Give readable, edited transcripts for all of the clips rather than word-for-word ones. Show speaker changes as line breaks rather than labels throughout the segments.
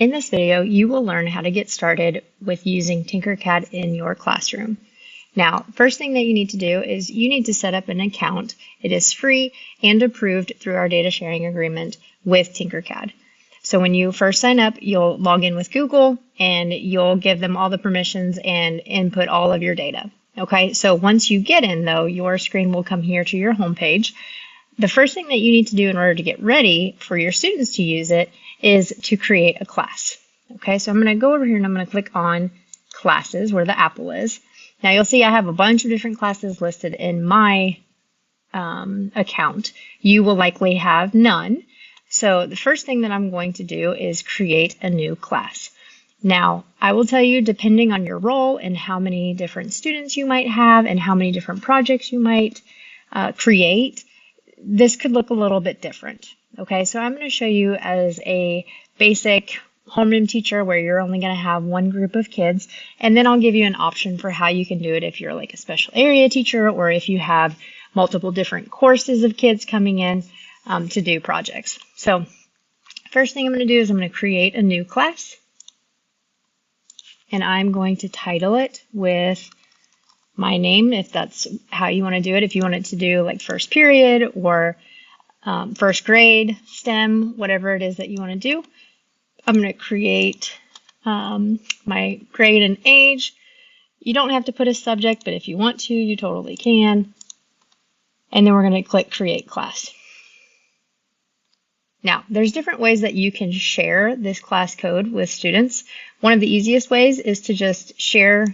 In this video, you will learn how to get started with using Tinkercad in your classroom. Now, first thing that you need to do is you need to set up an account. It is free and approved through our data sharing agreement with Tinkercad. So when you first sign up, you'll log in with Google and you'll give them all the permissions and input all of your data. Okay, so once you get in though, your screen will come here to your home page. The first thing that you need to do in order to get ready for your students to use it is to create a class. Okay, so I'm going to go over here and I'm going to click on classes where the apple is. Now you'll see I have a bunch of different classes listed in my account. You will likely have none. So the first thing that I'm going to do is create a new class. Now, I will tell you, depending on your role and how many different students you might have and how many different projects you might create, this could look a little bit different. Okay, so I'm going to show you as a basic homeroom teacher where you're only going to have one group of kids, and then I'll give you an option for how you can do it if you're like a special area teacher or if you have multiple different courses of kids coming in to do projects. So first thing I'm going to do is I'm going to create a new class, and I'm going to title it with my name if that's how you want to do it. If you want it to do like first period or first grade, STEM, whatever it is that you want to do. I'm going to create my grade and age. You don't have to put a subject, but if you want to, you totally can. And then we're going to click Create Class. Now, there's different ways that you can share this class code with students. One of the easiest ways is to just share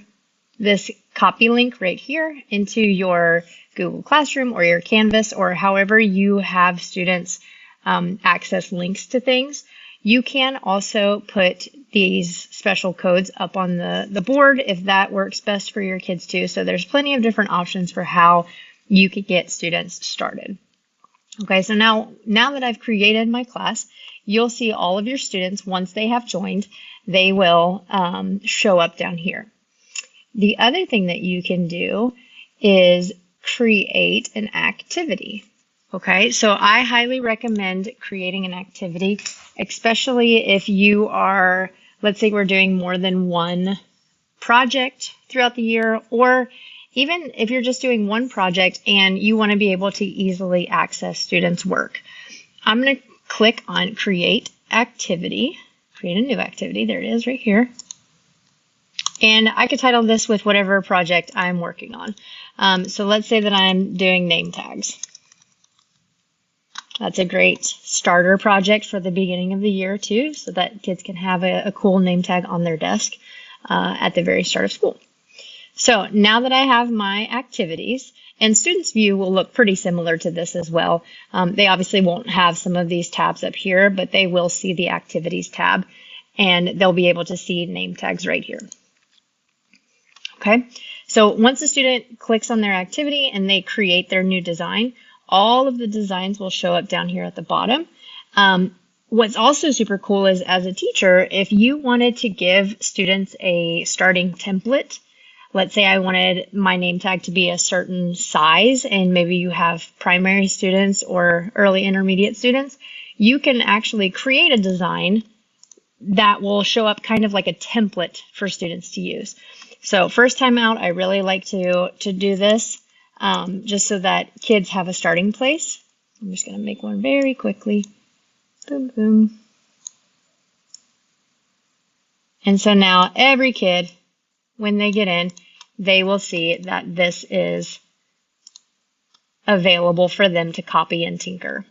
this copy link right here into your Google Classroom or your Canvas or however you have students access links to things. You can also put these special codes up on the board if that works best for your kids too. So there's plenty of different options for how you could get students started. Okay, so now that I've created my class, you'll see all of your students, once they have joined, they will show up down here. The other thing that you can do is create an activity. Okay, so I highly recommend creating an activity, especially if you are, let's say we're doing more than one project throughout the year, or even if you're just doing one project and you want to be able to easily access students' work. I'm going to click on Create Activity, create a new activity. There it is right here. And I could title this with whatever project I'm working on. So let's say that I'm doing name tags. That's a great starter project for the beginning of the year too, so that kids can have a cool name tag on their desk at the very start of school. So now that I have my activities, and students' view will look pretty similar to this as well. They obviously won't have some of these tabs up here, but they will see the activities tab, and they'll be able to see name tags right here. Okay, so once the student clicks on their activity and they create their new design, all of the designs will show up down here at the bottom. What's also super cool is, as a teacher, if you wanted to give students a starting template, let's say I wanted my name tag to be a certain size, and maybe you have primary students or early intermediate students, you can actually create a design that will show up kind of like a template for students to use. So first time out, I really like to do this just so that kids have a starting place. I'm just going to make one very quickly. Boom, boom. And so now every kid, when they get in, they will see that this is available for them to copy and tinker.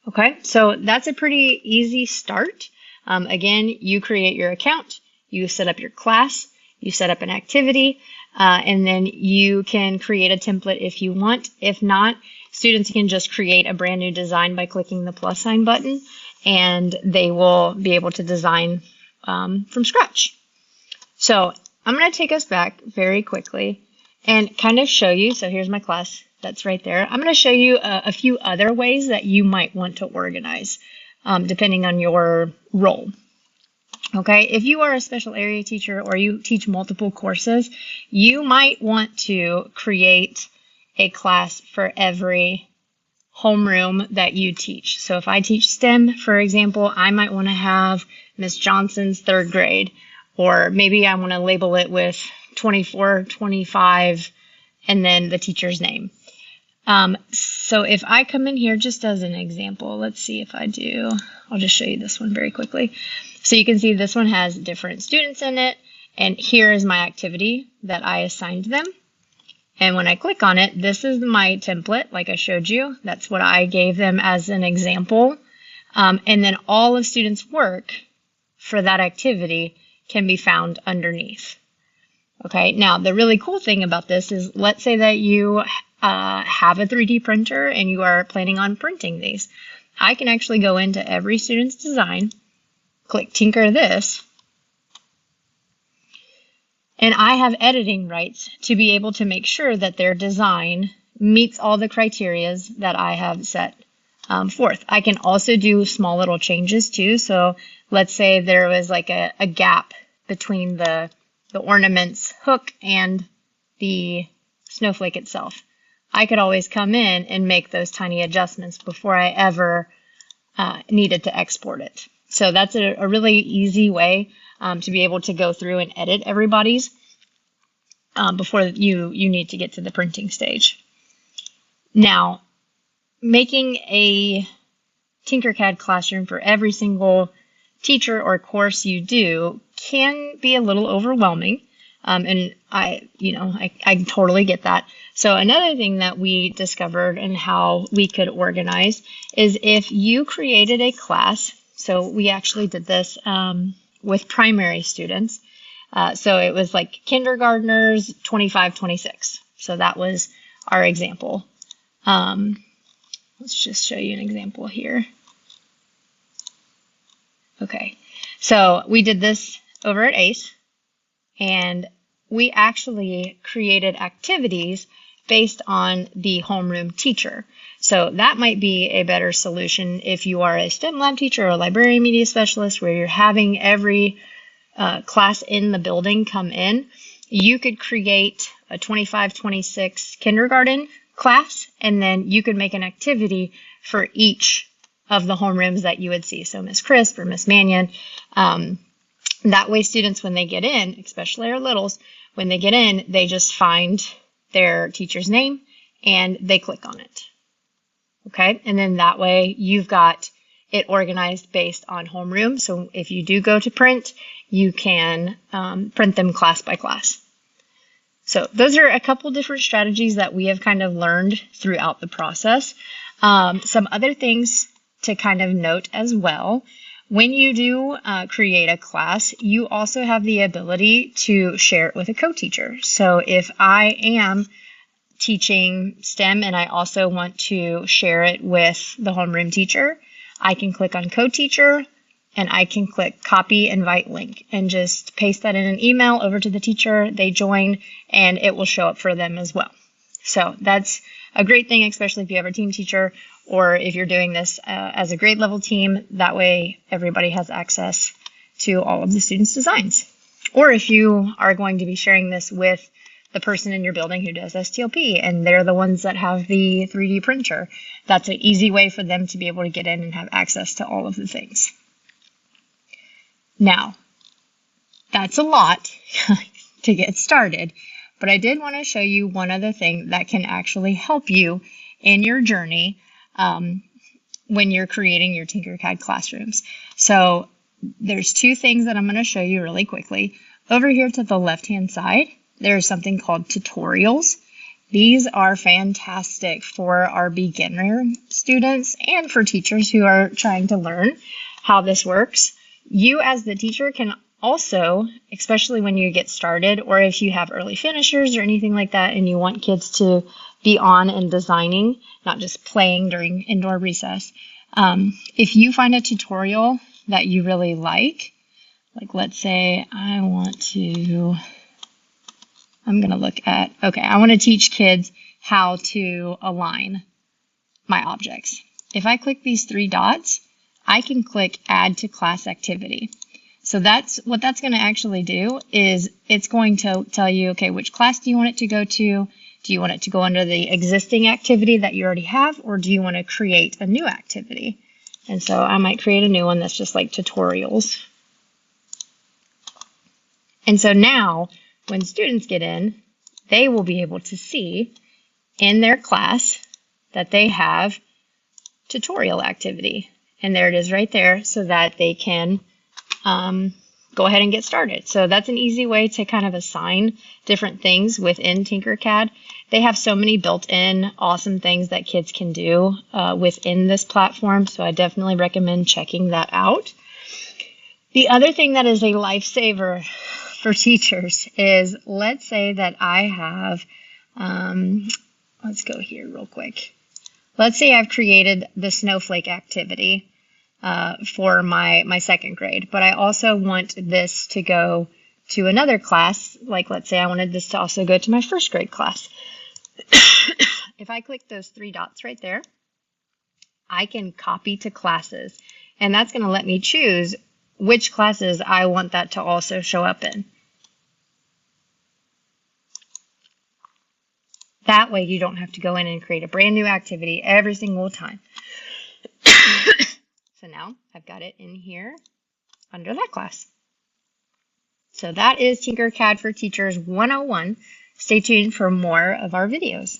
Okay, so that's a pretty easy start. Again, you create your account, you set up your class, you set up an activity, and then you can create a template if you want. If not, students can just create a brand new design by clicking the plus sign button, and they will be able to design from scratch. So I'm going to take us back very quickly and kind of show you. So here's my class. That's right there. I'm going to show you a few other ways that you might want to organize depending on your role. Okay, if you are a special area teacher or you teach multiple courses, you might want to create a class for every homeroom that you teach. So if I teach STEM, for example, I might want to have Miss Johnson's 3rd grade, or maybe I want to label it with 24, 25, and then the teacher's name. So if I come in here just as an example, let's see if I do, I'll just show you this one very quickly. So you can see this one has different students in it, and here is my activity that I assigned them. And when I click on it, this is my template, like I showed you. That's what I gave them as an example. And then all of students' work for that activity can be found underneath. Okay, now the really cool thing about this is, let's say that you have a 3D printer and you are planning on printing these. I can actually go into every student's design, click Tinker this, and I have editing rights to be able to make sure that their design meets all the criteria that I have set forth. I can also do small little changes too. So let's say there was like a gap between the ornament's hook and the snowflake itself. I could always come in and make those tiny adjustments before I ever needed to export it. So that's a really easy way to be able to go through and edit everybody's before you need to get to the printing stage. Now, making a Tinkercad classroom for every single teacher or course you do can be a little overwhelming. And I totally get that. So another thing that we discovered and how we could organize is if you created a class. So we actually did this with primary students. So it was like kindergartners, 25, 26. So that was our example. Let's just show you an example here. Okay, so we did this over at ACE, and we actually created activities based on the homeroom teacher. So that might be a better solution if you are a STEM lab teacher or a librarian media specialist where you're having every class in the building come in. You could create a 25, 26 kindergarten class, and then you could make an activity for each of the homerooms that you would see. So Miss Crisp or Miss Mannion. That way students, when they get in, especially our littles, when they get in, they just find their teacher's name and they click on it. Okay, and then that way you've got it organized based on homeroom. So if you do go to print, you can print them class by class. So those are a couple different strategies that we have kind of learned throughout the process. Some other things to kind of note as well. When you do create a class, you also have the ability to share it with a co-teacher. So if I am teaching STEM and I also want to share it with the homeroom teacher, I can click on co-teacher and I can click copy invite link and just paste that in an email over to the teacher. They join and it will show up for them as well. So that's a great thing, especially if you have a team teacher or if you're doing this as a grade level team. That way everybody has access to all of the students' designs. Or if you are going to be sharing this with the person in your building who does STLP and they're the ones that have the 3D printer, that's an easy way for them to be able to get in and have access to all of the things. Now, that's a lot to get started, but I did want to show you one other thing that can actually help you in your journey when you're creating your Tinkercad classrooms. So there's two things that I'm going to show you really quickly. Over here to the left-hand side, there's something called tutorials. These are fantastic for our beginner students and for teachers who are trying to learn how this works. You as the teacher can also, especially when you get started or if you have early finishers or anything like that and you want kids to be on and designing, not just playing during indoor recess, if you find a tutorial that you really like let's say I want to teach kids how to align my objects. If I click these three dots, I can click add to class activity. So that's going to actually do is it's going to tell you, okay, which class do you want it to go to? Do you want it to go under the existing activity that you already have, or do you want to create a new activity? And so I might create a new one that's just like tutorials. And so now when students get in, they will be able to see in their class that they have tutorial activity. And there it is right there so that they can go ahead and get started. So that's an easy way to kind of assign different things within Tinkercad. They have so many built-in awesome things that kids can do within this platform, so I definitely recommend checking that out. The other thing that is a lifesaver for teachers is, let's say that I have, let's go here real quick. Let's say I've created the snowflake activity for my second grade, but I also want this to go to another class. Like, let's say I wanted this to also go to my first grade class. If I click those three dots right there, I can copy to classes, and that's going to let me choose which classes I want that to also show up in. That way you don't have to go in and create a brand new activity every single time. So now I've got it in here under that class. So that is Tinkercad for Teachers 101. Stay tuned for more of our videos.